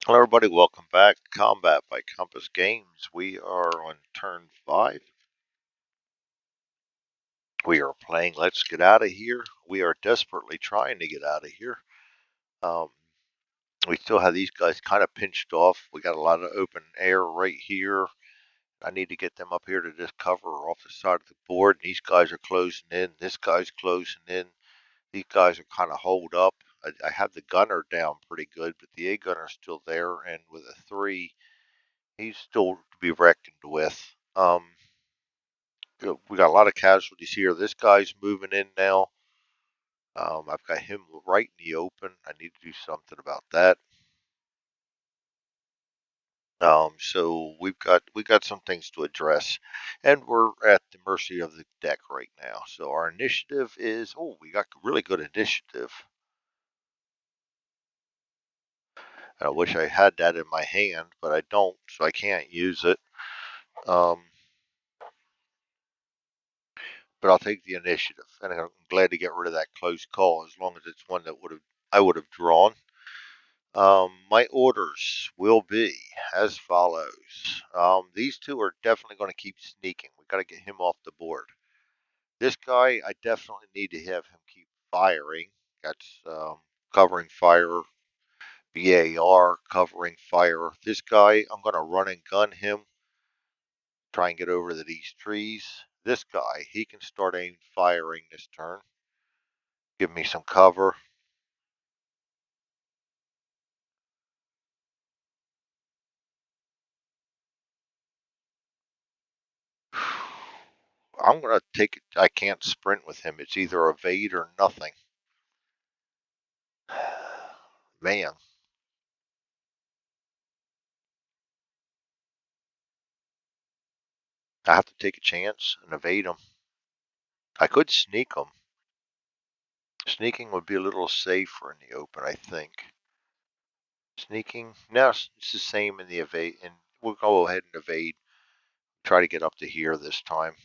Hello, everybody. Welcome back to Combat by Compass Games. We are on turn 5. We are playing Let's Get Out of Here. We are desperately trying to get out of here. Um, we still have these guys kind of pinched off. We got a lot of open air right here. I need to get them up here to just cover off the side of the board. These guys are closing in. This guy's closing in. These guys are kind of holed up. I have the gunner down pretty good, but the A gunner's still there, and with a 3, he's still to be reckoned with. We got a lot of casualties here. This guy's moving in now. I've got him right in the open. I need to do something about that. So we got some things to address, and we're at the mercy of the deck right now. So our initiative is we got really good initiative. I wish I had that in my hand, but I don't, so I can't use it. Um, but I'll take the initiative, and I'm glad to get rid of that close call as long as it's one that I would have drawn. My orders will be as follows. These two are definitely going to keep sneaking. We got to get him off the board. This guy, I definitely need to have him keep firing. That's covering fire, BAR, covering fire. This guy, I'm going to run and gun him, try and get over to these trees. This guy, he can start aim firing this turn. Give me some cover. I'm going to take it. I can't sprint with him. It's either evade or nothing. Man, I have to take a chance and evade him. I could sneak him. Sneaking would be a little safer in the open, I think. Sneaking, no, it's the same in the evade, and we'll go ahead and evade. Try to get up to here this time.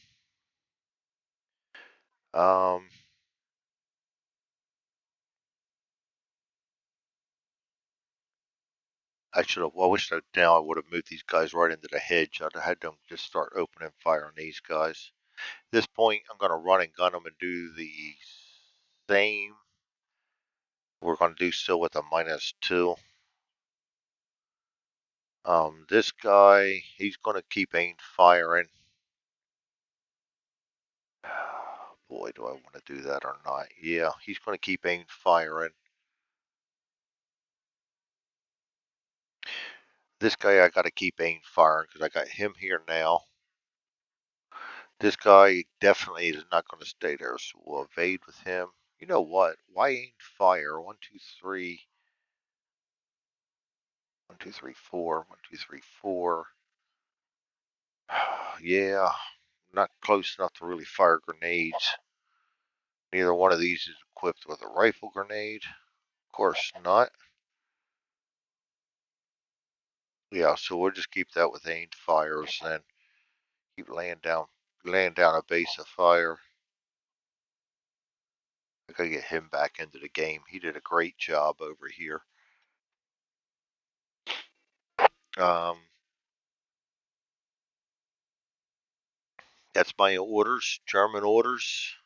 Um, I should have. Well, I wish that now I would have moved these guys right into the hedge. I'd have had them just start opening fire on these guys. At this point, I'm going to run and gun them and do the same. We're going to do so with a -2. This guy, he's going to keep aim firing. Boy, do I want to do that or not. Yeah, he's going to keep aim firing. This guy, I got to keep aim firing because I got him here now. This guy definitely is not going to stay there, so we'll evade with him. You know what? Why aim fire? 1, 2, 3. 1, 2, 3, 4. 1, 2, 3, 4. Yeah, not close enough to really fire grenades. Neither one of these is equipped with a rifle grenade. Of course not. Yeah, so we'll just keep that with aimed fires then. Keep laying down a base of fire. I gotta get him back into the game. He did a great job over here. Um, that's my orders, German orders.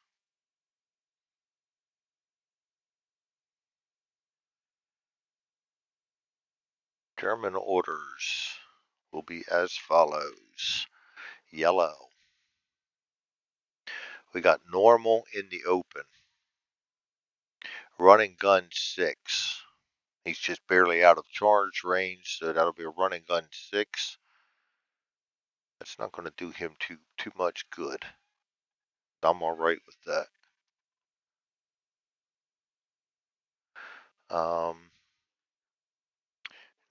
German orders will be as follows. Yellow. We got normal in the open. Running gun 6. He's just barely out of charge range, so that'll be a running gun 6. That's not going to do him too much good. I'm all right with that. Um,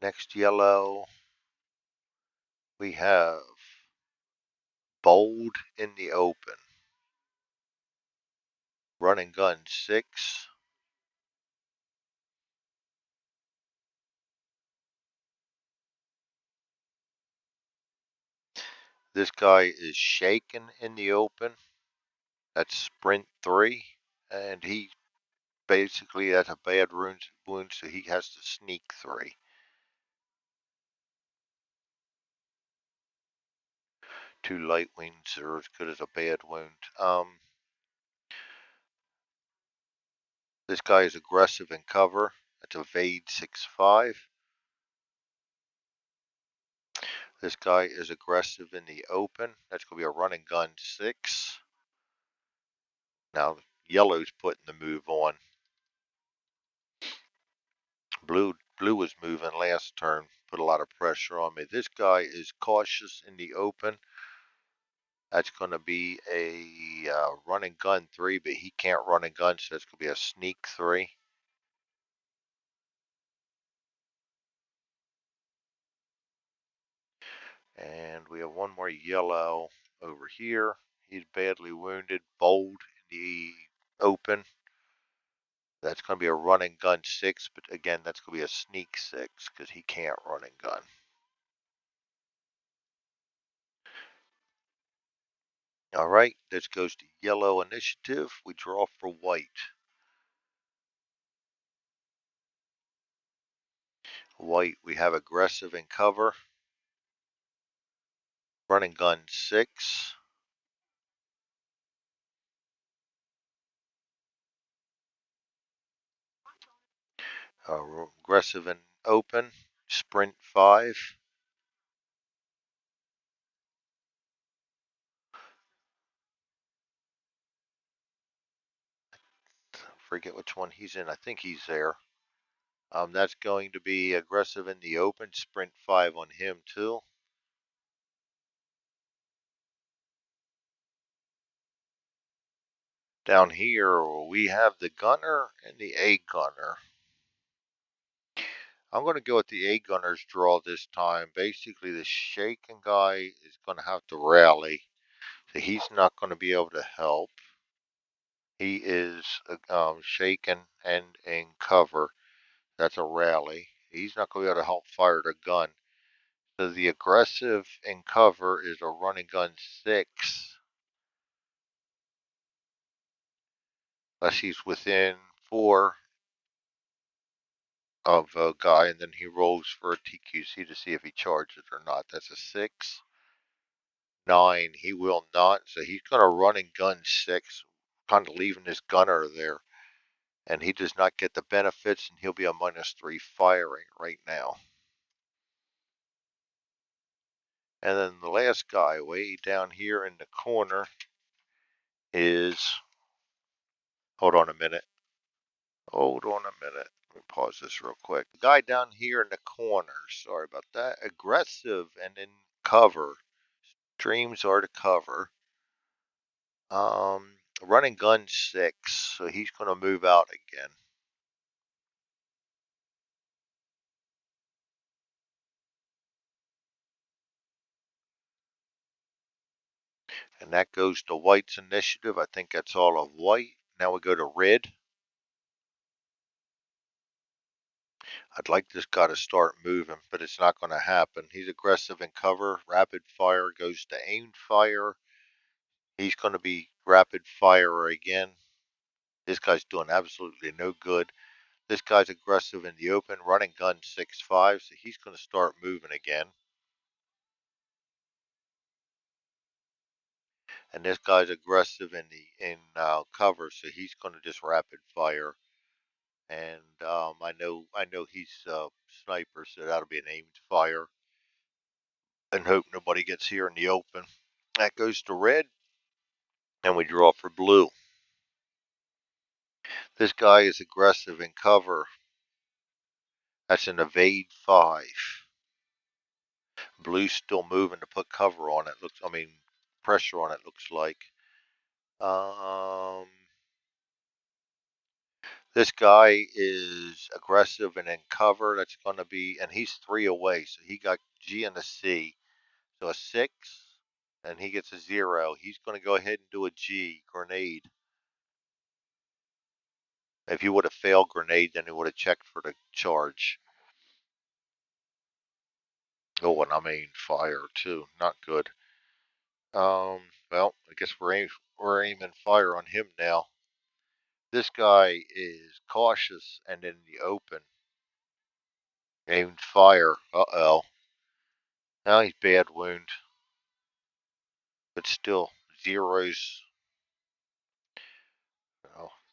Next yellow, we have bold in the open. Running gun 6. This guy is shaken in the open. That's sprint 3. And he basically has a bad wound, so he has to sneak 3. 2 light wounds are as good as a bad wound. This guy is aggressive in cover. That's evade 6-5. This guy is aggressive in the open. That's going to be a run and gun 6. Now yellow's putting the move on. Blue was moving last turn, put a lot of pressure on me. This guy is cautious in the open. That's going to be a run and gun 3, but he can't run and gun, so that's going to be a sneak 3. And we have one more yellow over here. He's badly wounded, bold in the open. That's going to be a run and gun 6, but again, that's going to be a sneak 6 because he can't run and gun. All right, this goes to yellow initiative. We draw for white. White, we have aggressive in cover. Run and gun 6. Aggressive and open. Sprint 5. Forget which one he's in. I think he's there. That's going to be aggressive in the open. Sprint 5 on him too. Down here we have the gunner and the A gunner. I'm going to go with the A gunner's draw this time. Basically, the shaken guy is going to have to rally. So he's not going to be able to help. He is shaken and in cover. That's a rally. He's not going to be able to help fire the gun. So the aggressive in cover is a run and gun 6. Unless he's within 4 of a guy, and then he rolls for a TQC to see if he charges or not. That's a 6. 9, he will not. So he's going to run and gun 6, kind of leaving his gunner there. And he does not get the benefits, and he'll be a -3 firing right now. And then the last guy way down here in the corner is, hold on a minute. Hold on a minute. Let me pause this real quick. The guy down here in the corner, sorry about that. Aggressive and in cover. Dreams are to cover. Running gun 6, so he's going to move out again. And that goes to white's initiative. I think that's all of white. Now we go to red. I'd like this guy to start moving, but it's not going to happen. He's aggressive in cover. Rapid fire goes to aimed fire. He's going to be rapid fire again. This guy's doing absolutely no good. This guy's aggressive in the open, running gun 6-5, so he's going to start moving again. And this guy's aggressive in cover, so he's going to just rapid fire. And I know he's a sniper, so that'll be an aimed fire. And hope nobody gets here in the open. That goes to red, and we draw for blue. This guy is aggressive in cover. That's an evade 5. Blue's still moving to put cover on it. Pressure on it looks like. This guy is aggressive and in cover. That's going to be, and he's 3 away, so he got G and a C. So a 6, and he gets a 0. He's going to go ahead and do a G, grenade. If he would have failed grenade, then he would have checked for the charge. Oh, and I mean fire too. Not good. Well, I guess we're aiming fire on him now. This guy is cautious and in the open. Aimed fire. Uh-oh. Now he's bad wound. but still zeros.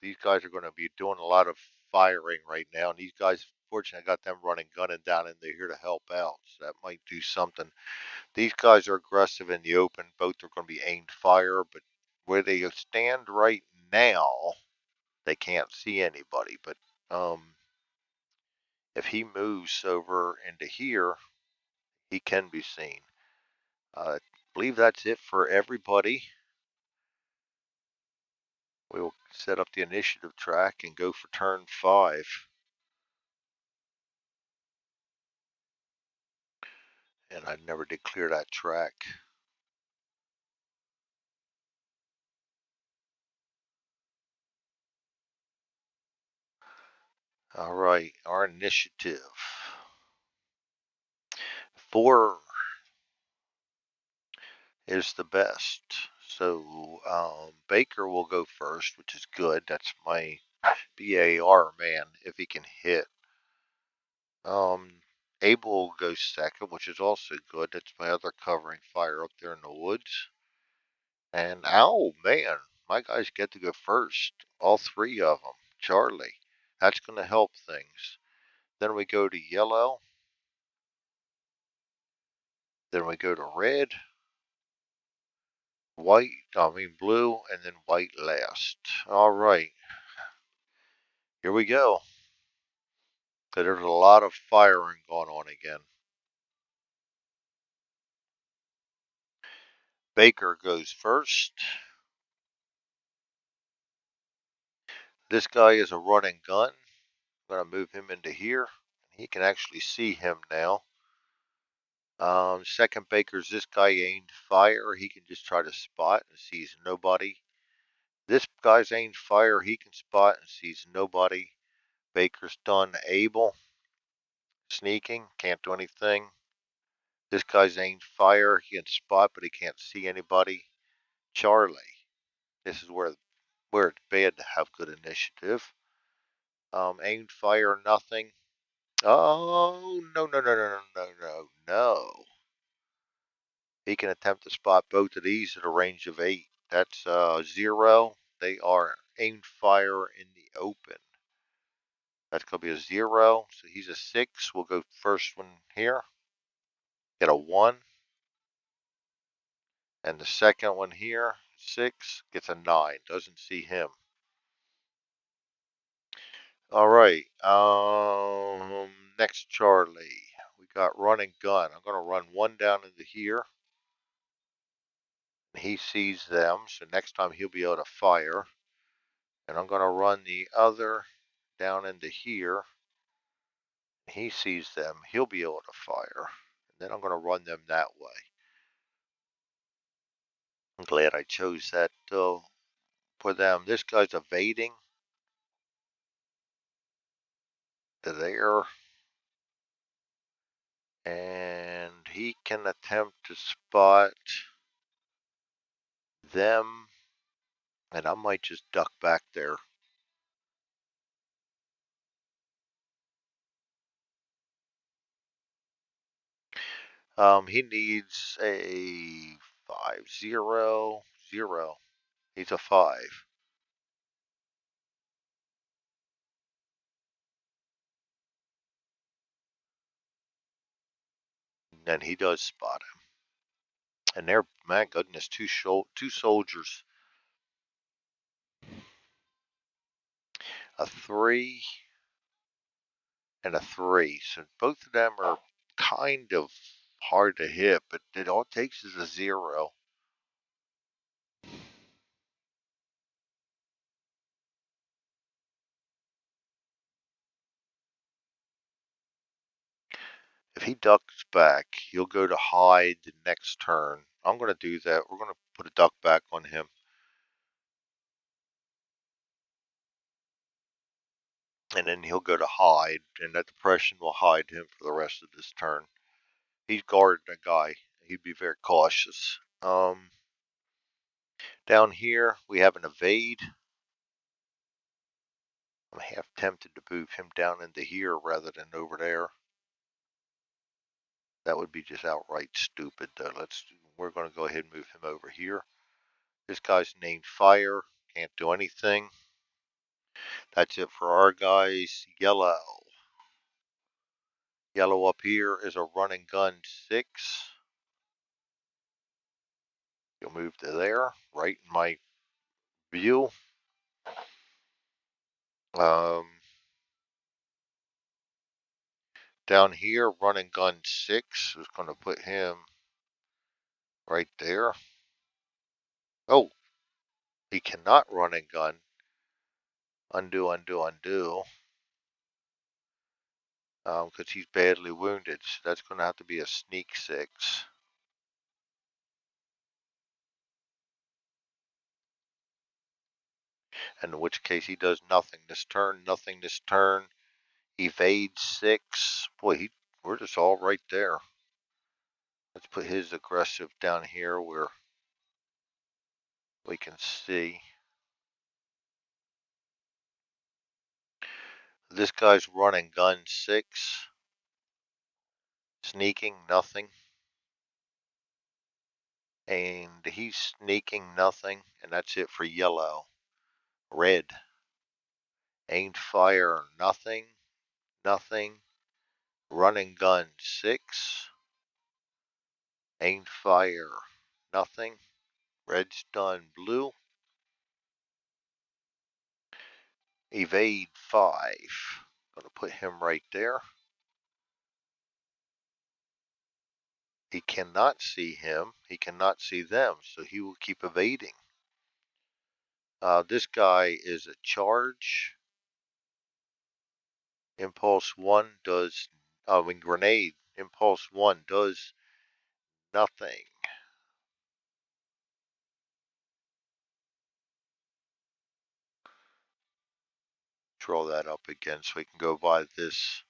These guys are going to be doing a lot of firing right now, and these guys, fortunately, I got them running gun and down, and they're here to help out, so that might do something. These guys are aggressive in the open. Both are going to be aimed fire, but where they stand right now, they can't see anybody. But if he moves over into here, he can be seen. I believe that's it for everybody. We'll set up the initiative track and go for turn 5. And I never did clear that track. All right, our initiative. 4 is the best. So Baker will go first, which is good. That's my BAR man, if he can hit. Abel will go second, which is also good. That's my other covering fire up there in the woods. And oh man, my guys get to go first. All 3 of them. Charlie. That's going to help things. Then we go to yellow. Then we go to red, blue, and then white last. All right, here we go. There's a lot of firing going on again. Baker goes first. This guy is a running gun. I'm going to move him into here. He can actually see him now. Second Baker's this guy aimed fire. He can just try to spot and sees nobody. This guy's aimed fire. He can spot and sees nobody. Baker's done. Abel sneaking, can't do anything. This guy's aimed fire. He can spot, but he can't see anybody. Charlie. This is where it's bad to have good initiative. Aimed fire, nothing. Oh, no, no, no, no, no, no, no. He can attempt to spot both of these at a range of 8. That's 0. They are aimed fire in the open. That's going to be a 0. So he's a 6. We'll go first one here. Get a 1. And the second one here, 6, gets a 9. Doesn't see him. All right. Next Charlie. We got running gun. I'm going to run one down into here. He sees them, so next time he'll be able to fire. And I'm going to run the other down into here. He sees them. He'll be able to fire. And then I'm going to run them that way. I'm glad I chose that for them. This guy's evading. There. And he can attempt to spot them. And I might just duck back there. He needs a 5-0-0. He's a 5. And he does spot him. And they're, my goodness, two soldiers. A 3 and a 3. So both of them are kind of hard to hit, but it all it takes is a 0. If he ducks back, he'll go to hide the next turn. I'm going to do that. We're going to put a duck back on him. And then he'll go to hide, and that depression will hide him for the rest of this turn. He's guarding a guy. He'd be very cautious. Down here, we have an evade. I'm half tempted to move him down into here rather than over there. That would be just outright stupid, though. we're going to go ahead and move him over here. This guy's named Fire. Can't do anything. That's it for our guys. Yellow. Yellow up here is a run and gun 6. You'll move to there, right in my view. Down here, run and gun 6 is going to put him right there. Oh, he cannot run and gun. Undo, undo, undo. Because he's badly wounded. So that's going to have to be a sneak 6. In which case he does nothing this turn, nothing this turn. Evade 6. Boy, we're just all right there. Let's put his aggressive down here where we can see. This guy's running gun 6. Sneaking, nothing. And he's sneaking, nothing. And that's it for yellow. Red. Aimed fire, nothing. Nothing. Running gun 6. Aimed fire, nothing. Red's done blue. Evade 5. Gonna put him right there. He cannot see him. He cannot see them, so he will keep evading. This guy is a charge. Impulse 1 does, grenade. Impulse 1 does nothing. Draw that up again so we can go by this.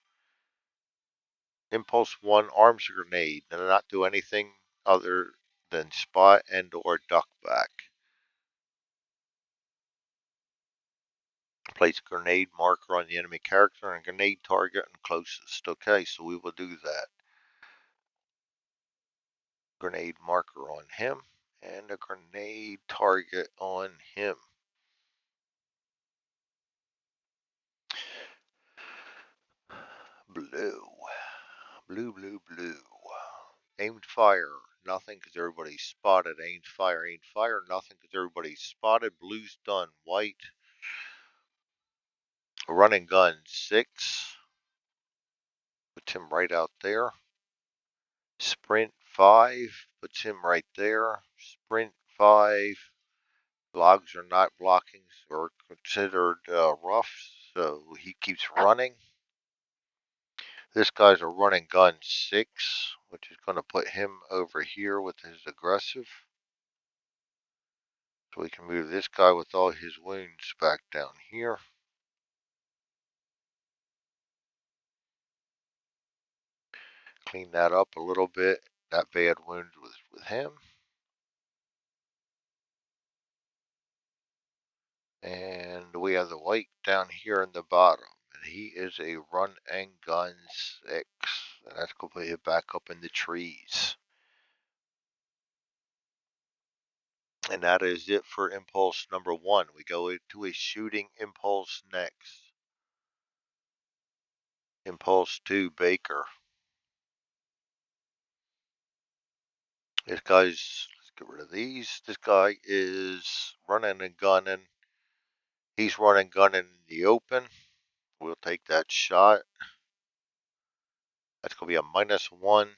Impulse 1 arms a grenade and not do anything other than spot and or duck back. Place a grenade marker on the enemy character and a grenade target and closest. Okay, so we will do that. Grenade marker on him and a grenade target on him. Blue. Blue, blue, blue. Aimed fire, nothing because everybody's spotted. Aimed fire, nothing because everybody's spotted. Blue's done. White. Running gun 6. Puts him right out there. Sprint 5. Puts him right there. Sprint 5. Logs are not blocking or considered rough, so he keeps running. This guy's a running gun 6, which is going to put him over here with his aggressive. So we can move this guy with all his wounds back down here. Clean that up a little bit. That bad wound was with him. And we have the white down here in the bottom. And he is a run and gun 6. And that's going to put him back up in the trees. And that is it for impulse number 1. We go into a shooting impulse next. Impulse 2, Baker. This guy's, let's get rid of these. This guy is running and gunning. He's running and gunning in the open. We'll take that shot. That's going to be a -1.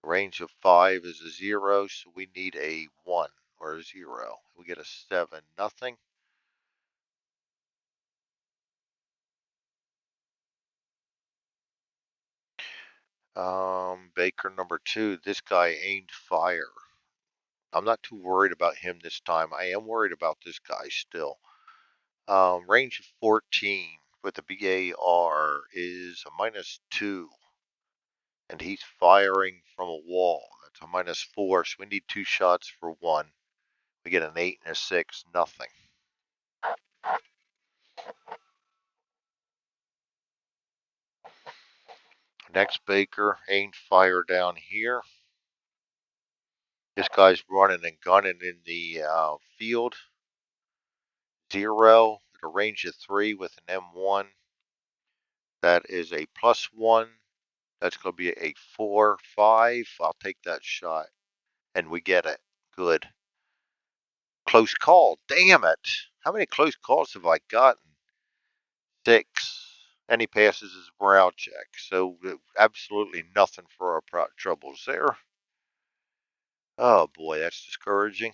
Range of 5 is a 0, so we need a 1 or a 0. We get a 7, nothing. Baker number 2, this guy aimed fire. I'm not too worried about him this time. I am worried about this guy still. Range of 14 with the BAR is a -2. And he's firing from a wall. That's a -4, so we need 2 shots for 1. We get an 8 and a 6, nothing. Next Baker, aimed fire down here. This guy's running and gunning in the field. 0 at a range of 3 with an M1. That is a +1. That's going to be a 4-5. I'll take that shot. And we get it. Good. Close call. Damn it. How many close calls have I gotten? 6. And he passes his morale check. So absolutely nothing for our troubles there. Oh boy, that's discouraging.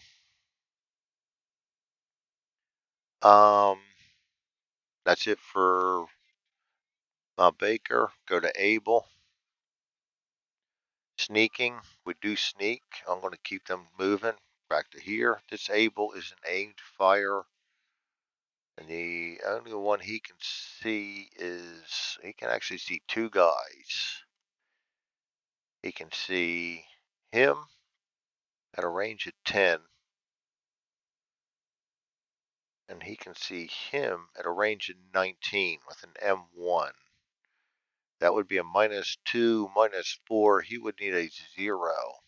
That's it for Baker. Go to Able. Sneaking. We do sneak. I'm going to keep them moving. Back to here. This Able is an aimed fire. And the only one he can see is, he can actually see 2 guys. He can see him at a range of 10. And he can see him at a range of 19 with an M1. That would be a -2, -4. He would need a 0,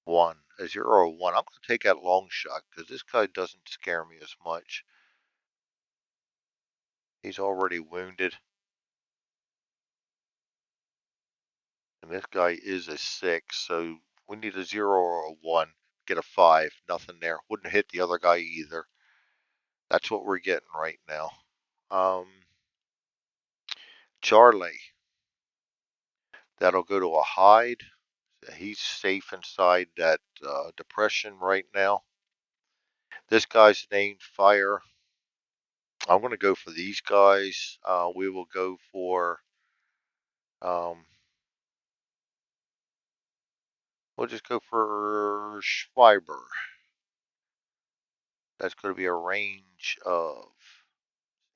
1. A 0 or 1. I'm going to take that long shot because this guy doesn't scare me as much. He's already wounded. And this guy is a 6, so we need a 0 or a 1. Get a 5. Nothing there. Wouldn't hit the other guy either. That's what we're getting right now. Charlie. That'll go to a hide. He's safe inside that depression right now. This guy's named Fire. I'm going to go for these guys. We will go for, we'll just go for Schreiber. That's going to be a range of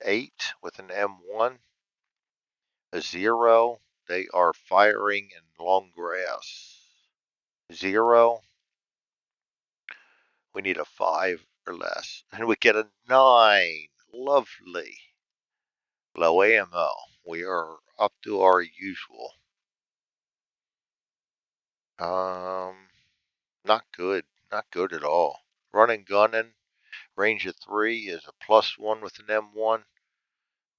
8 with an M1. A 0. They are firing in long grass. 0. We need a 5 or less. And we get a 9. Lovely. Low ammo. We are up to our usual. Not good. Not good at all. Running gunning. Range of 3 is a +1 with an M1.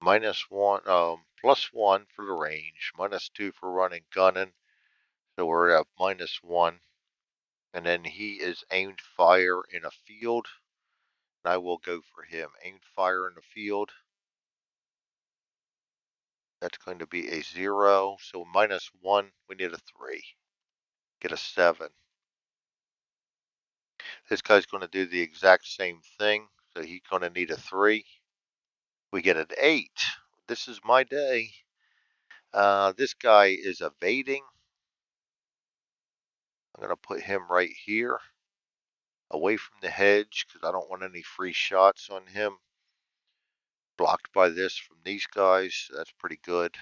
-1, +1 for the range. -2 for running gunning. So we're at -1. And then he is aimed fire in a field. And I will go for him. Aimed fire in the field. That's going to be a 0. So -1, we need a 3. Get a 7. This guy's going to do the exact same thing. So he's going to need a 3. We get an 8. This is my day. This guy is evading. I'm going to put him right here, away from the hedge, because I don't want any free shots on him. Blocked by this from these guys. That's pretty good.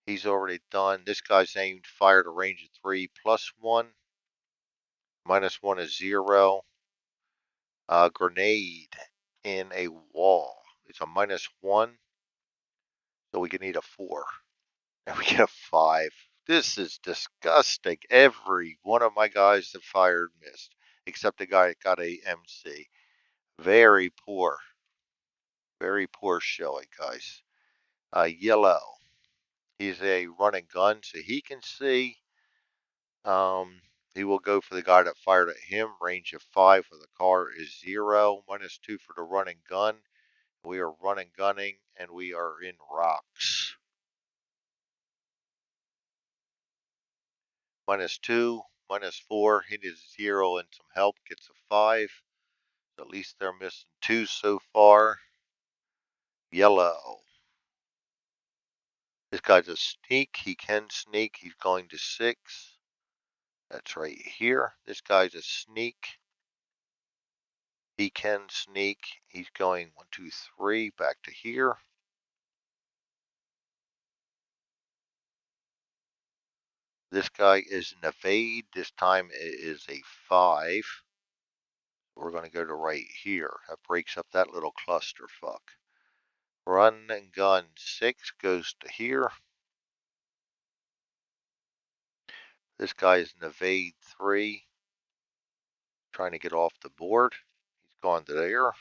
He's already done. This guy's aimed fire at a range of 3 +1. -1 is 0. Grenade in a wall. It's a -1. So we can need a 4. And we get a 5. This is disgusting. Every one of my guys that fired missed, except the guy that got a MC. Very poor. Very poor showing, guys. Yellow. He's a running gun, so he can see. He will go for the guy that fired at him. Range of 5 for the car is 0. -2 for the running gun. We are running gunning, and we are in rocks. -2, -4. He needs 0 and some help. Gets a 5. So at least they're missing 2 so far. Yellow. This guy's a sneak. He can sneak. He's going to 6. That's right here. This guy's a sneak. He can sneak. He's going 1, 2, 3. Back to here. This guy is an evade. This time it is a 5. We're going to go to right here. That breaks up that little clusterfuck. Run and gun 6 goes to here. This guy is an evade 3, trying to get off the board. He's gone to there.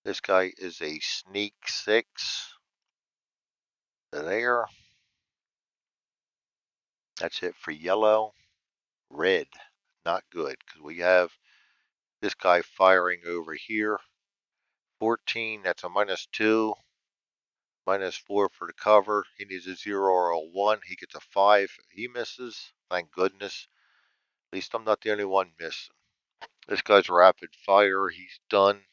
This guy is a sneak 6 to there. That's it for yellow. Red, not good, because we have this guy firing over here. 14, that's a -2. -4 for the cover. He needs a 0 or a 1. He gets a 5. He misses. Thank goodness. At least I'm not the only one missing. This guy's rapid fire. He's done.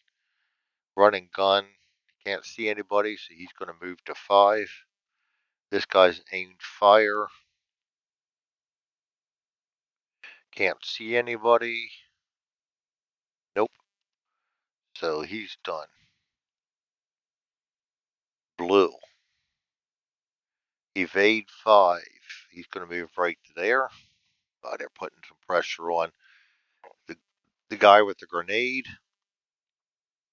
Running gun. Can't see anybody, so he's going to move to 5. This guy's aimed fire. Can't see anybody. Nope. So he's done. Blue. Evade 5. He's going to move right to there. They're putting some pressure on the guy with the grenade.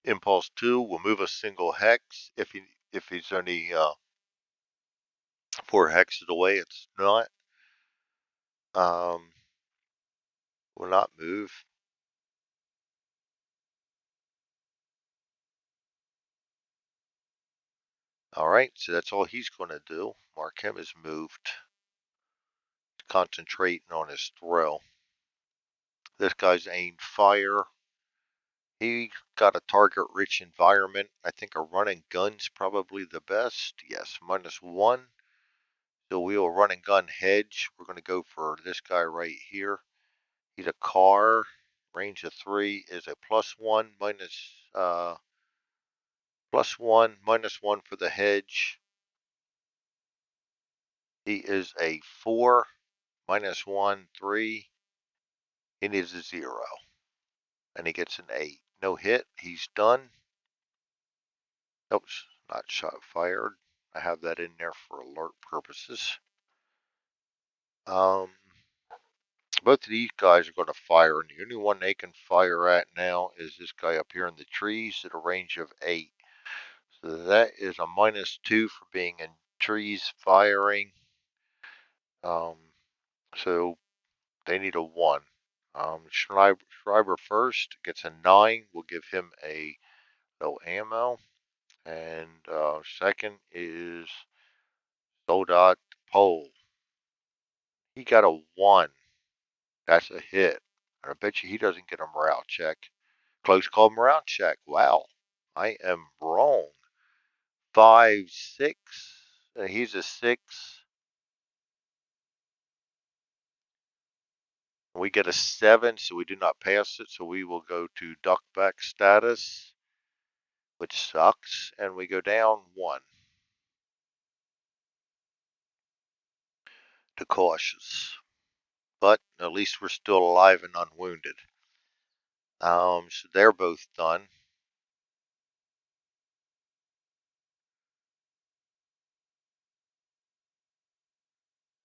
Impulse 2 will move a single hex. If he's only 4 hexes away, it's not. Will not move. Alright, so that's all he's going to do. Mark him as moved. Concentrating on his throw. This guy's aimed fire. He got a target-rich environment. I think a running gun's probably the best. Yes, -1. So we will run and gun hedge. We're going to go for this guy right here. He's a car. Range of 3 is a +1 +1 -1 for the hedge. He is a 4 -1 3. He needs a 0, and he gets an 8. No hit. He's done. Oops, not shot fired. I have that in there for alert purposes. Both of these guys are going to fire, and the only one they can fire at now is this guy up here in the trees at a range of 8. So that is a -2 for being in trees firing. So they need a 1. Schreiber first gets a 9. We'll give him a no ammo. And second is Soldat Pole. He got a 1. That's a hit. And I bet you he doesn't get a morale check. Close call morale check. Wow. I am wrong. 5, 6. He's a 6. We get a 7, so we do not pass it. So we will go to duck back status, which sucks. And we go down 1 to cautious. But at least we're still alive and unwounded. So they're both done.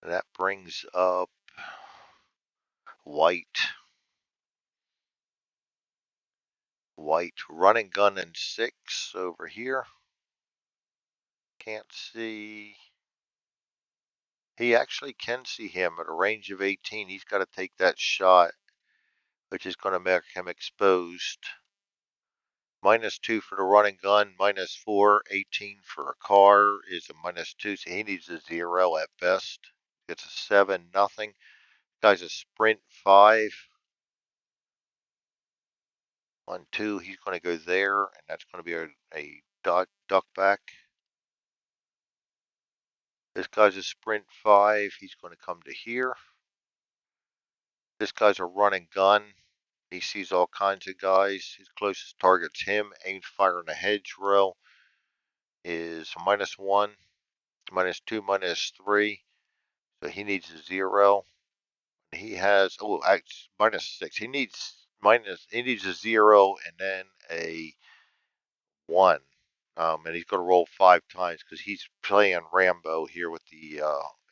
That brings up white. White running gun in 6 over here. Can't see. He actually can see him at a range of 18. He's got to take that shot, which is going to make him exposed. -2 for the running gun, -4, 18 for a car is a -2, so he needs a 0 at best. Gets a 7, nothing. Guy's a sprint 5. 1, 2, he's going to go there, and that's going to be a duck back. This guy's a sprint 5. He's going to come to here. This guy's a running gun. He sees all kinds of guys. His closest target's him. Aimed fire in a hedgerow is a -1, -2, -3. So he needs a 0. He has -6. He needs a 0 and then a 1. And he's going to roll 5 times because he's playing Rambo here with the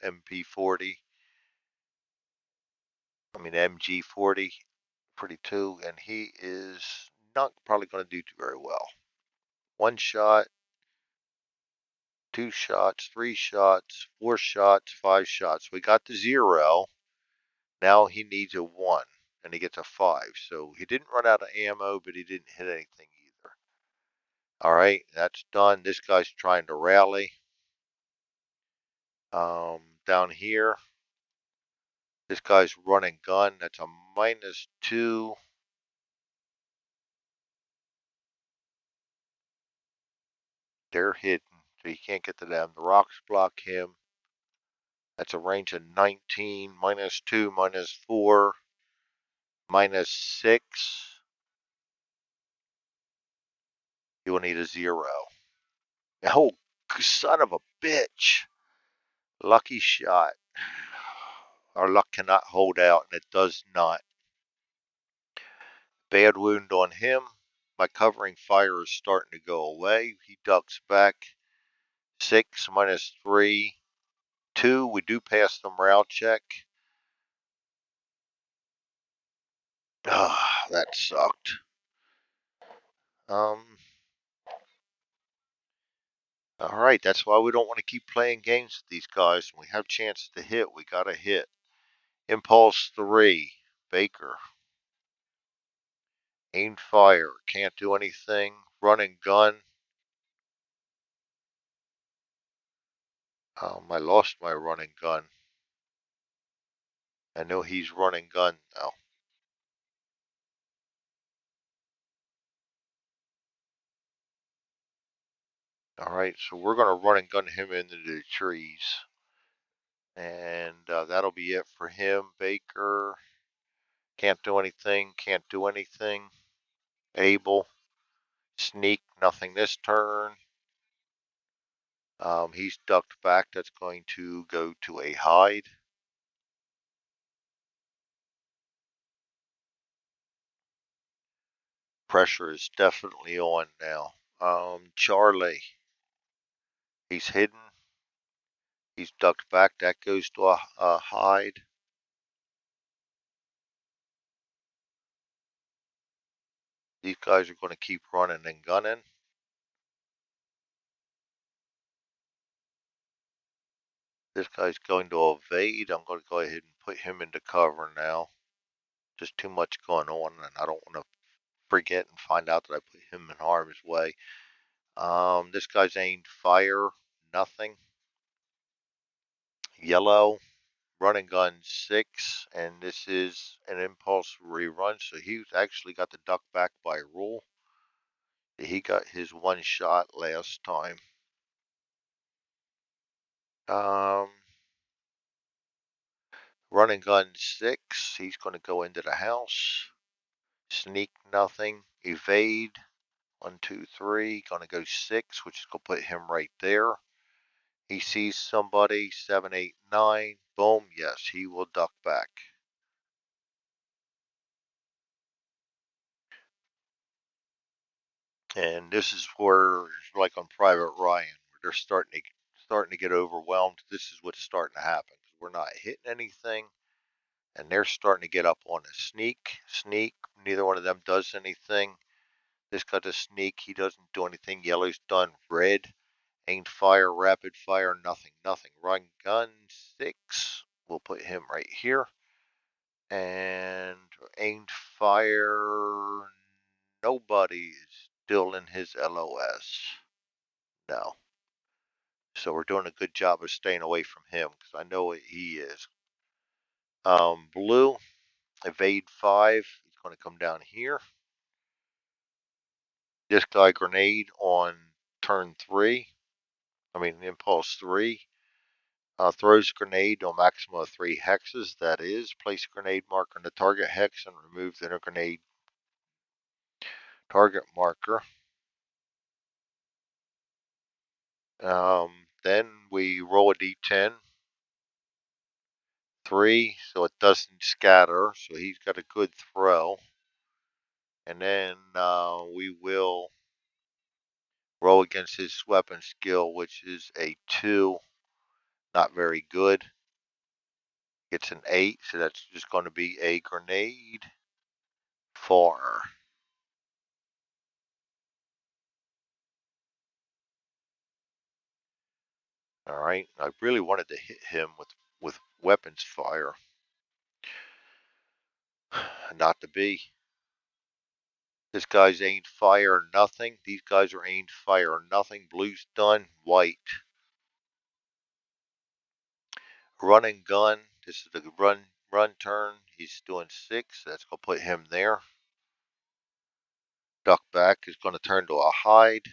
MP40. I mean MG40, 42, and he is not probably going to do very well. 1 shot. 2 shots, 3 shots, 4 shots, 5 shots. We got the 0. Now he needs a 1, and he gets a 5. So he didn't run out of ammo, but he didn't hit anything either. All right, that's done. This guy's trying to rally. Down here, this guy's running gun. That's a -2. They're hidden, so you can't get to them. The rocks block him. That's a range of 19, -2, -4, -6. You will need a 0. Oh, son of a bitch. Lucky shot. Our luck cannot hold out, and it does not. Bad wound on him. My covering fire is starting to go away. He ducks back. 6 -3, 2. We do pass the morale check. Ah, that sucked. All right, that's why we don't want to keep playing games with these guys. When we have chances to hit, we gotta hit. Impulse 3, Baker. Aimed fire, can't do anything. Running gun. I lost my running gun. I know he's running gun now. All right, so we're gonna run and gun him into the trees, and that'll be it for him. Baker can't do anything. Can't do anything. Abel sneak, nothing this turn. He's ducked back. That's going to go to a hide. Pressure is definitely on now. Charlie, he's hidden. He's ducked back. That goes to a hide. These guys are going to keep running and gunning. This guy's going to evade. I'm going to go ahead and put him into cover now. Just too much going on, and I don't want to forget and find out that I put him in harm's way. This guy's aimed fire. Nothing. Yellow. Running gun 6, and this is an impulse rerun, so he's actually got the duck back by rule. He got his 1 shot last time. Um, Running gun 6, he's going to go into the house. Sneak, nothing. Evade, 1, 2, 3. Going to go 6, which is going to put him right there. He sees somebody, 7, 8, 9. Boom, yes, he will duck back. And this is where, like on Private Ryan, where they're starting to get overwhelmed. This is what's starting to happen. We're not hitting anything, and they're starting to get up on a sneak. Neither one of them does anything. This got a sneak. He doesn't do anything. Yellow's done. Red, aimed fire, rapid fire, nothing. Run gun 6. We'll put him right here. And aimed fire. Nobody is still in his LOS. No. So we're doing a good job of staying away from him because I know what he is. Blue, evade 5. He's going to come down here. This guy grenade on turn 3. Impulse 3. Throws grenade on maximum of 3 hexes. That is, place grenade marker on the target hex and remove the inner grenade target marker. Then we roll a d10. 3, so it doesn't scatter. So he's got a good throw. And then we will roll against his weapon skill, which is a 2. Not very good. It's an 8, so that's just going to be a grenade 4. All right, I really wanted to hit him with weapons fire. Not to be. This guy's aimed fire nothing. These guys are aimed fire nothing. Blue's done. White. Run and gun. This is the run turn. He's doing 6. That's gonna put him there. Duck back is gonna turn to a hide.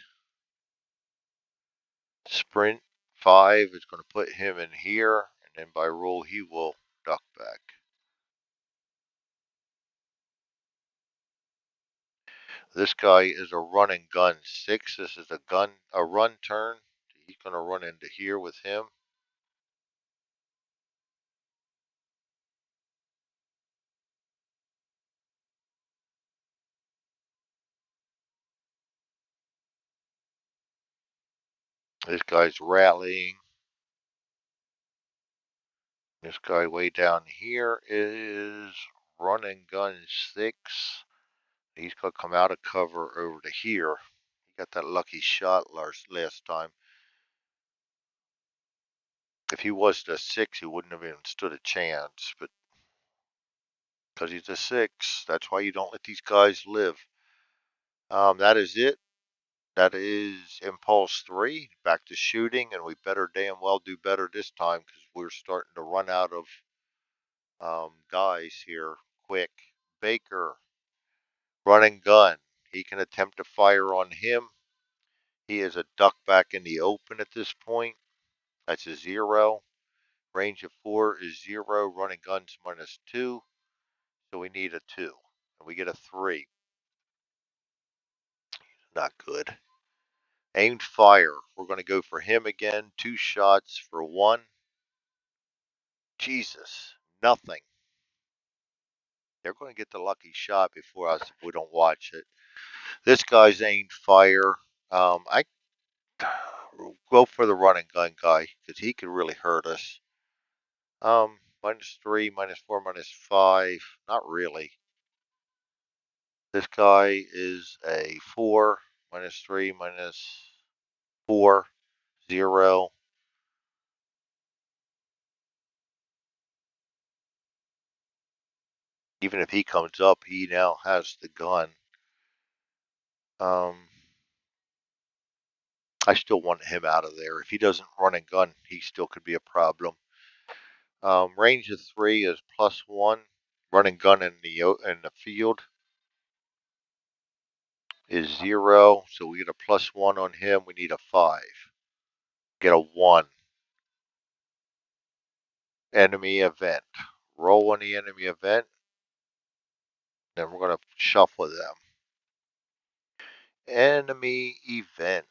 Sprint 5 is gonna put him in here, and then by rule he will duck back. This guy is a run and gun 6. This is a run turn. He's gonna run into here with him. This guy's rallying. This guy way down here is run and gun 6. He's going to come out of cover over to here. He got that lucky shot last time. If he was the 6, he wouldn't have even stood a chance. But because he's a 6, that's why you don't let these guys live. That is it. That is Impulse 3. Back to shooting, and we better damn well do better this time because we're starting to run out of guys here quick. Baker, run and gun. He can attempt to fire on him. He is a duck back in the open at this point. That's a 0. Range of 4 is 0. Running guns -2. So we need a 2. And we get a 3. Not good. Aimed fire. We're going to go for him again. 2 shots for 1. Jesus. Nothing. They're going to get the lucky shot before us if we don't watch it. This guy's aimed fire. I go for the running gun guy because he could really hurt us. -3, -4, -5. Not really. This guy is a 4, -3, -4, 0. Even if he comes up, he now has the gun. Um, I still want him out of there. If he doesn't run and gun, he still could be a problem. Range of 3 is +1. Run and gun in the field is 0, so we get a +1 on him. We need a 5. Get a 1. Enemy event. Roll on the enemy event. Then we're going to shuffle them. Enemy event.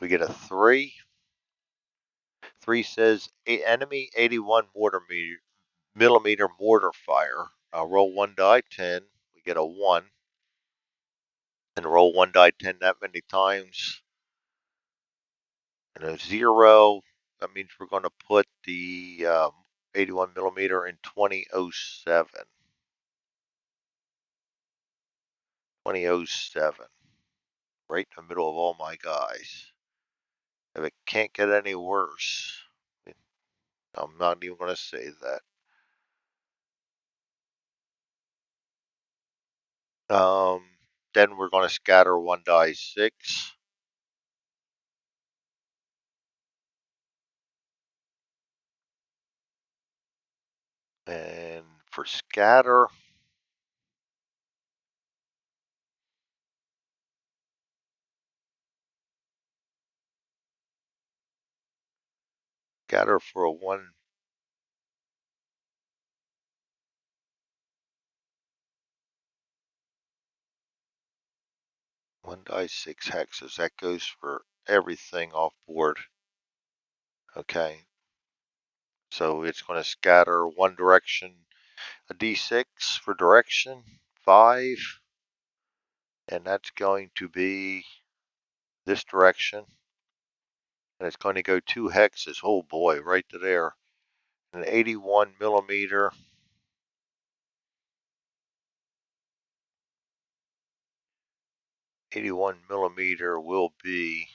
We get a 3. 3 says enemy 81 millimeter mortar fire. Roll 1 die 10. We get a 1. And roll 1 die 10 that many times. And a 0. That means we're going to put the 81 millimeter in 2007. 2007. Right in the middle of all my guys. If it can't get any worse, I'm not even going to say that. Then we're going to scatter 1 die 6. And for scatter, for a 1. One die 6 hexes. That goes for everything off board. Okay. So it's going to scatter 1 direction, a d6 for direction, 5. And that's going to be this direction. And it's going to go 2 hexes. Oh boy, right to there. An 81 millimeter. 81 millimeter will be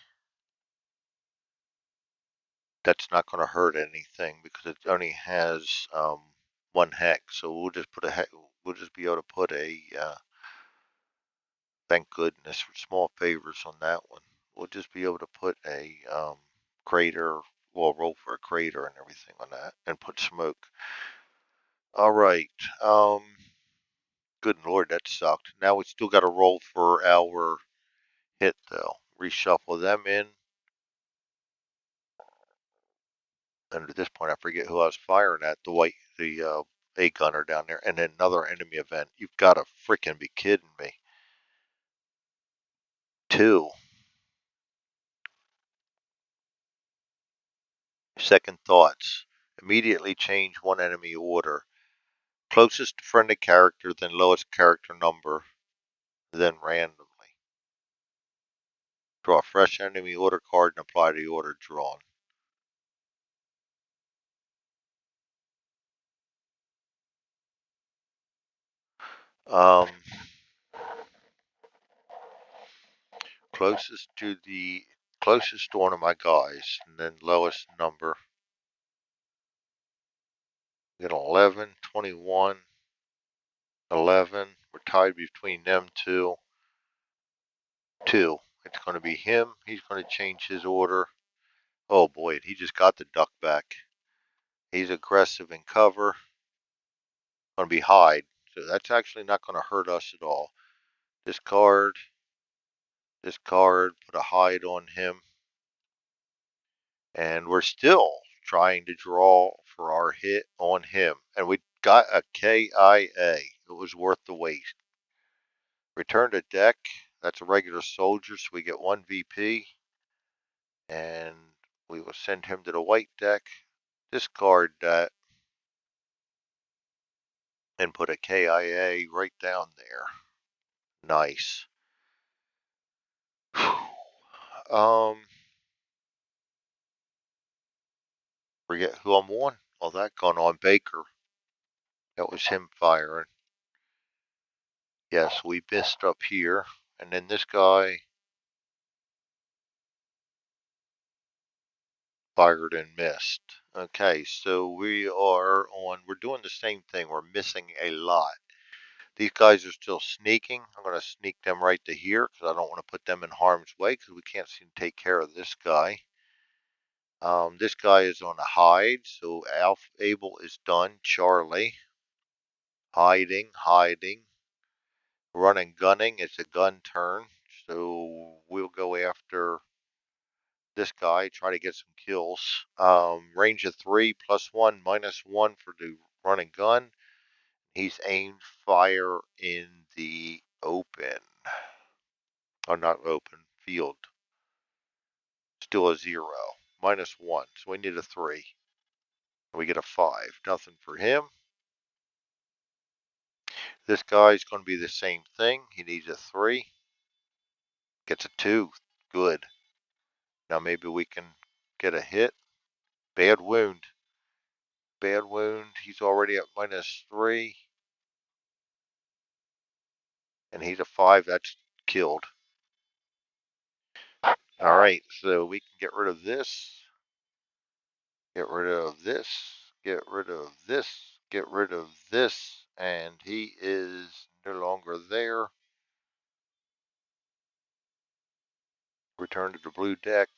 that's not going to hurt anything because it only has one hex. So we'll just put a hex. We'll just be able to put a thank goodness for small favors on that one. We'll just be able to put a crater. We'll roll for a crater and everything on that, and put smoke. All right. Good lord, that sucked. Now we still got to roll for our hit though. Reshuffle them in. And at this point, I forget who I was firing at. The A gunner down there, and then another enemy event. You've got to freaking be kidding me. Two. Second thoughts. Immediately change one enemy order. Closest friendly character, then lowest character number, then randomly. Draw a fresh enemy order card and apply the order drawn. Um, closest to the closest to one of my guys, and then lowest number. We got 11, 21, 11. We're tied between them two. Two. It's going to be him. He's going to change his order. Oh boy, he just got the duck back. He's aggressive in cover. Going to be hide. So that's actually not going to hurt us at all. Discard. Discard. Put a hide on him. And we're still trying to draw for our hit on him. And we got a KIA. It was worth the wait. Return to deck. That's a regular soldier, so we get one VP. And we will send him to the white deck. Discard that. And put a KIA right down there. Nice. Forget who I'm on. Oh, that gone on Baker. That was him firing. Yes, we missed up here. And then this guy fired and missed. Okay, so we're doing the same thing. We're missing a lot. These guys are still sneaking. I'm going to sneak them right to here because I don't want to put them in harm's way because we can't seem to take care of this guy. This guy is on a hide, so Abel is done. Charlie. Hiding, hiding. Running, gunning. It's a gun turn, so we'll go after this guy, try to get some kills. Range of 3, +1, -1 for the running gun. He's aimed fire in the open. Oh, not open, field. Still a 0. -1, so we need a 3. We get a 5. Nothing for him. This guy's going to be the same thing. He needs a 3. Gets a 2. Good. Now maybe we can get a hit. Bad wound. Bad wound. He's already at -3. And he's a 5. That's killed. All right, so we can get rid of this. Get rid of this. Get rid of this. Get rid of this. And he is no longer there. Return to the blue deck.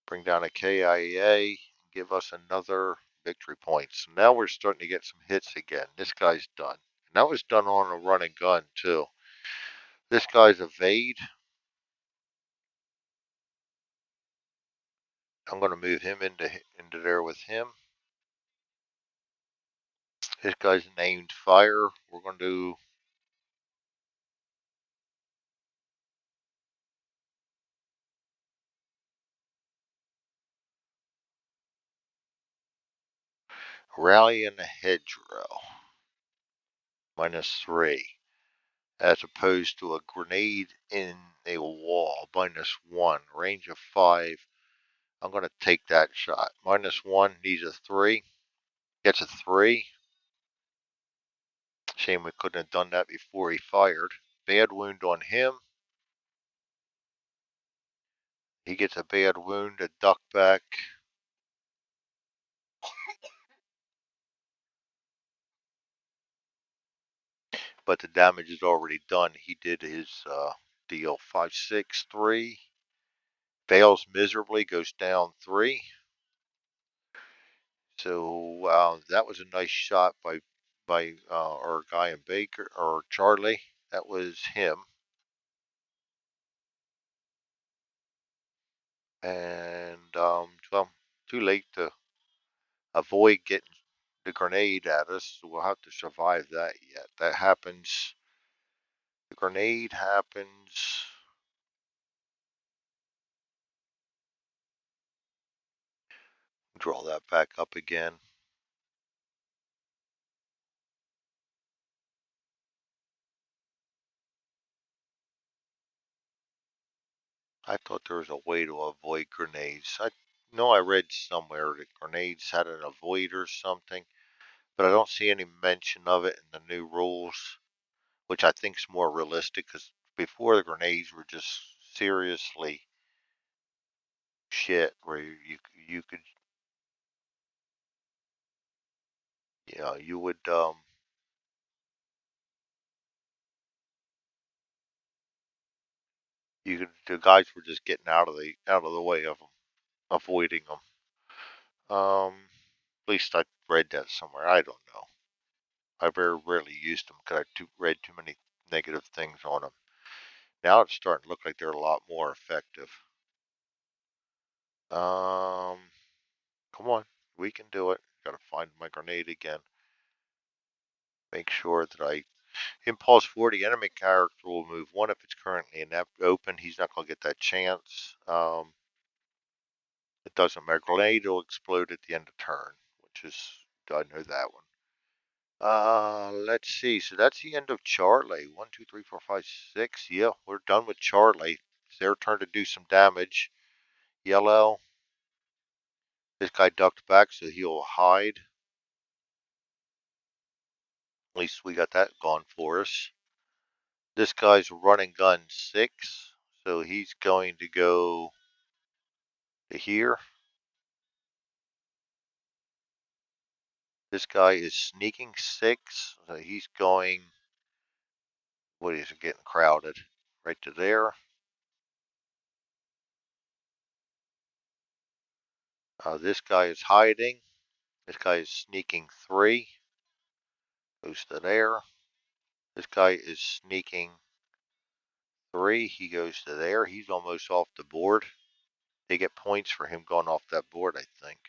Bring down a KIA. Give us another victory point. So now we're starting to get some hits again. This guy's done. And that was done on a run and gun too. This guy's evade. I'm going to move him into there with him. This guy's named fire. We're going to do rally in the hedgerow. -3. As opposed to a grenade in a wall. -1. Range of 5. I'm going to take that shot. -1 needs a 3. Gets a 3. Shame we couldn't have done that before he fired. Bad wound on him. He gets a bad wound, a duck back. but the damage is already done. He did his deal. 563 fails miserably, goes down 3. So that was a nice shot by our guy in Baker or Charlie. That was him. And well, too late to avoid getting the grenade at us. So we'll have to survive that yet. That happens. The grenade happens. Draw that back up again. I thought there was a way to avoid grenades. I know I read somewhere that grenades had an avoid or something, but I don't see any mention of it in the new rules, which I think is more realistic because before the grenades were just seriously shit where you could you would the guys were just getting out of the way of them, avoiding them. At least I read that somewhere. I don't know. I very rarely used them because I read too many negative things on them. Now it's starting to look like they're a lot more effective. Um, Come on, we can do it. Gotta find my grenade again. Make sure that I impulse 40 enemy character will move 1 if it's currently in that open. He's not gonna get that chance. It doesn't matter. Grenade will explode at the end of turn, which is I know that one. Let's see. So that's the end of Charlie. 1, 2, 3, 4, 5, 6. Yeah, we're done with Charlie. It's their turn to do some damage. Yellow. This guy ducked back, so he'll hide. At least we got that gone for us. This guy's running gun 6, so he's going to go to here. This guy is sneaking 6, so he's going. What is it? Getting crowded. Right to there. This guy is hiding. This guy is sneaking 3. Goes to there. This guy is sneaking 3. He goes to there. He's almost off the board. They get points for him going off that board, I think.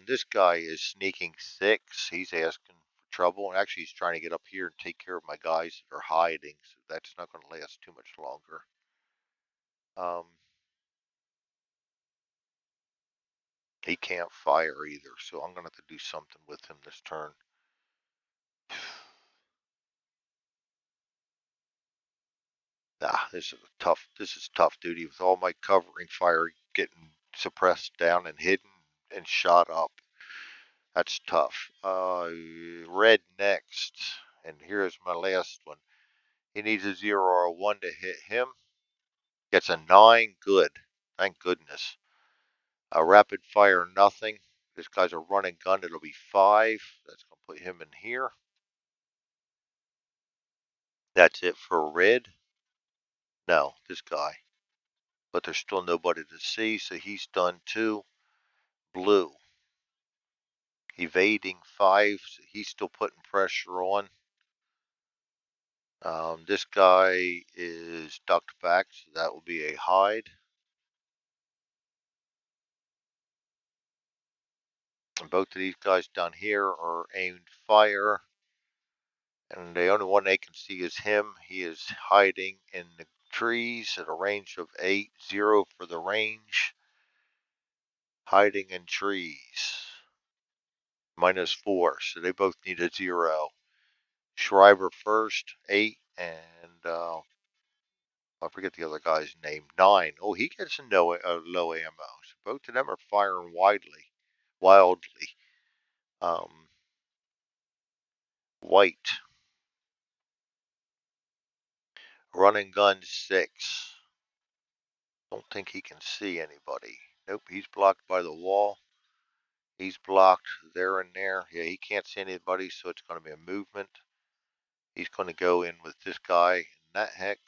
This guy is sneaking 6. He's asking for trouble. Actually, he's trying to get up here and take care of my guys that are hiding. So that's not going to last too much longer. He can't fire either, so I'm going to have to do something with him this turn. This is tough. This is tough duty with all my covering fire getting suppressed down and hidden and shot up. That's tough. Red next, and here's my last one. He needs a 0 or a 1 to hit him. Gets a 9. Good. Thank goodness. A rapid fire, nothing. This guy's a running gun. It'll be 5. That's going to put him in here. That's it for red. No, this guy. But there's still nobody to see, so he's done too. Blue. Evading 5. So he's still putting pressure on. This guy is ducked back, so that will be a hide. And both of these guys down here are aimed fire. And the only one they can see is him. He is hiding in the trees at a range of 8, 0 for the range. Hiding in trees. -4, so they both need a 0. Schreiber first, 8, and I forget the other guy's name, 9. Oh, he gets a low ammo. So both of them are firing wildly. White, running gun 6. Don't think he can see anybody. Nope, he's blocked by the wall. He's blocked there and there. Yeah, he can't see anybody, so it's going to be a movement. He's going to go in with this guy in that hex.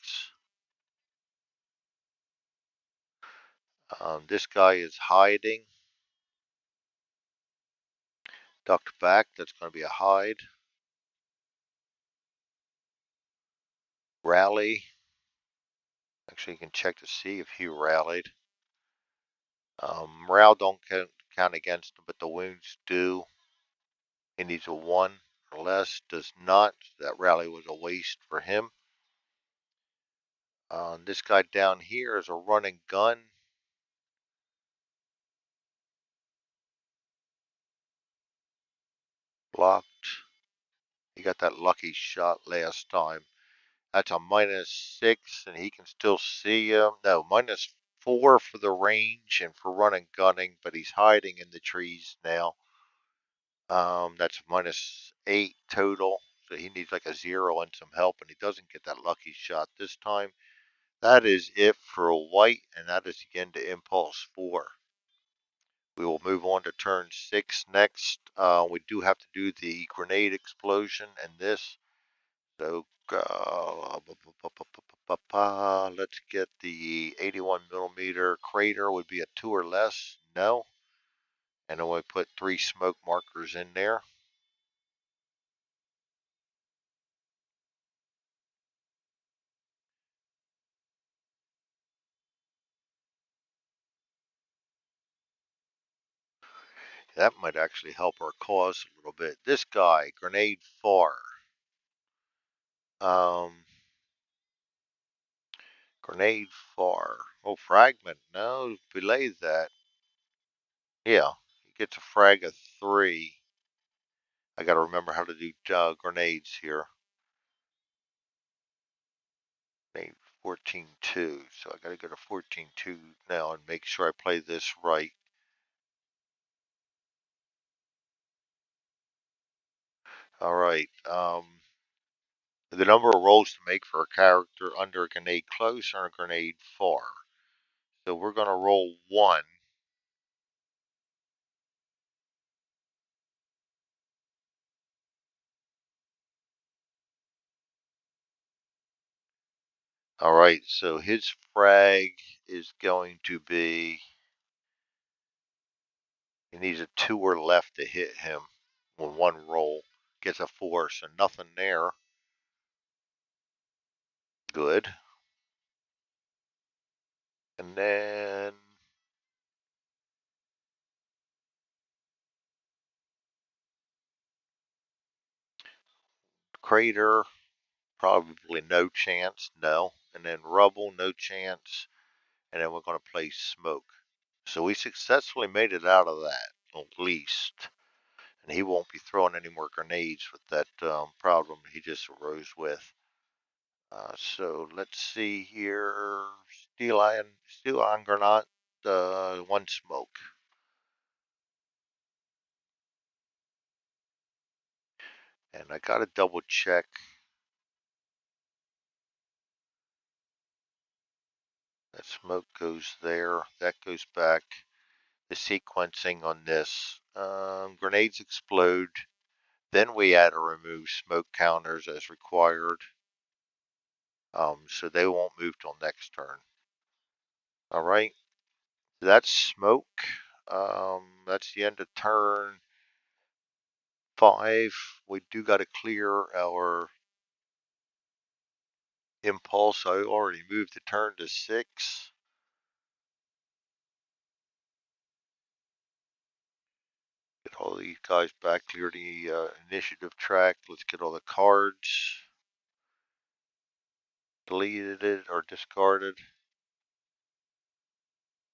This guy is hiding. Ducked back. That's going to be a hide. Rally. Actually, you can check to see if he rallied. Morale don't count against him, but the wounds do. He needs a 1 or less. Does not. That rally was a waste for him. This guy down here is a running gun. Blocked. He got that lucky shot last time. That's a -6, and he can still see him. No, -4 for the range and for running gunning, but he's hiding in the trees now. That's -8 total, so he needs like a 0 and some help, and he doesn't get that lucky shot this time. That is it for white, and that is the end to Impulse 4. We will move on to turn 6 next. We do have to do the grenade explosion and this. So let's get the 81 millimeter crater. Would be a 2 or less. No. And then we put 3 smoke markers in there. That might actually help our cause a little bit. This guy, grenade far. Um, Grenade far. Oh, fragment. No, belay that. Yeah, he gets a frag of 3. I got to remember how to do grenades here. Grenade 14-2. So I got to go to 14-2 now and make sure I play this right. All right. The number of rolls to make for a character under a grenade close or a grenade far. So we're going to roll 1. All right, so his frag is going to be, he needs a 2 or left to hit him with 1 roll. Gets a 4, so nothing there. Good. And then crater, probably no chance, no. And then rubble, no chance. And then we're going to play smoke. So we successfully made it out of that, at least. And he won't be throwing any more grenades with that problem he just arose with. So let's see here. Steel iron granite, 1 smoke. And I gotta double check. That smoke goes there. That goes back. The sequencing on this. Grenades explode. Then we add or remove smoke counters as required. So they won't move till next turn. All right. That's smoke. That's the end of turn 5. We do got to clear our impulse. I already moved the turn to 6. Get all these guys back, clear the initiative track. Let's get all the cards deleted or discarded.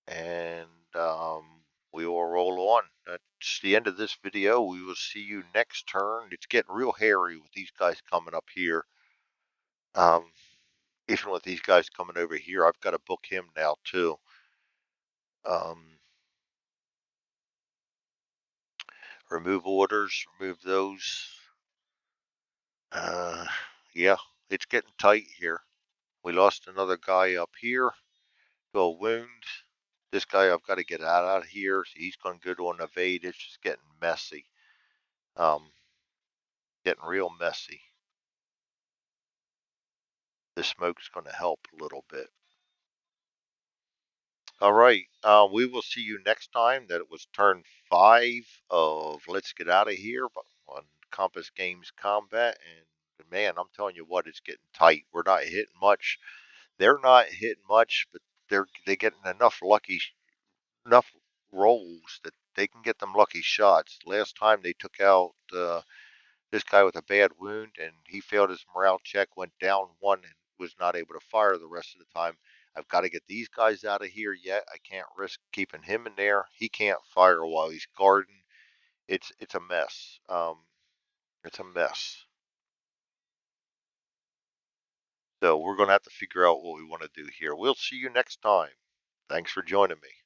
And we will roll on. That's the end of this video. We will see you next turn. It's getting real hairy with these guys coming up here. Even with these guys coming over here, I've got to book him now too. Remove orders, remove those. Yeah, it's getting tight here. We lost another guy up here to a wound. This guy I've got to get out of here. So he's going to go to an evade. It's just getting messy. Getting real messy. the smoke's going to help a little bit. All right. We will see you next time. That it was turn 5 of Let's Get Out of Here on Compass Games Combat. And man, I'm telling you what, it's getting tight. We're not hitting much. They're not hitting much, but they're getting enough rolls that they can get them lucky shots. Last time they took out this guy with a bad wound, and he failed his morale check, went down one, and was not able to fire the rest of the time. I've got to get these guys out of here yet. I can't risk keeping him in there. He can't fire while he's guarding. It's a mess. It's a mess. So we're going to have to figure out what we want to do here. We'll see you next time. Thanks for joining me.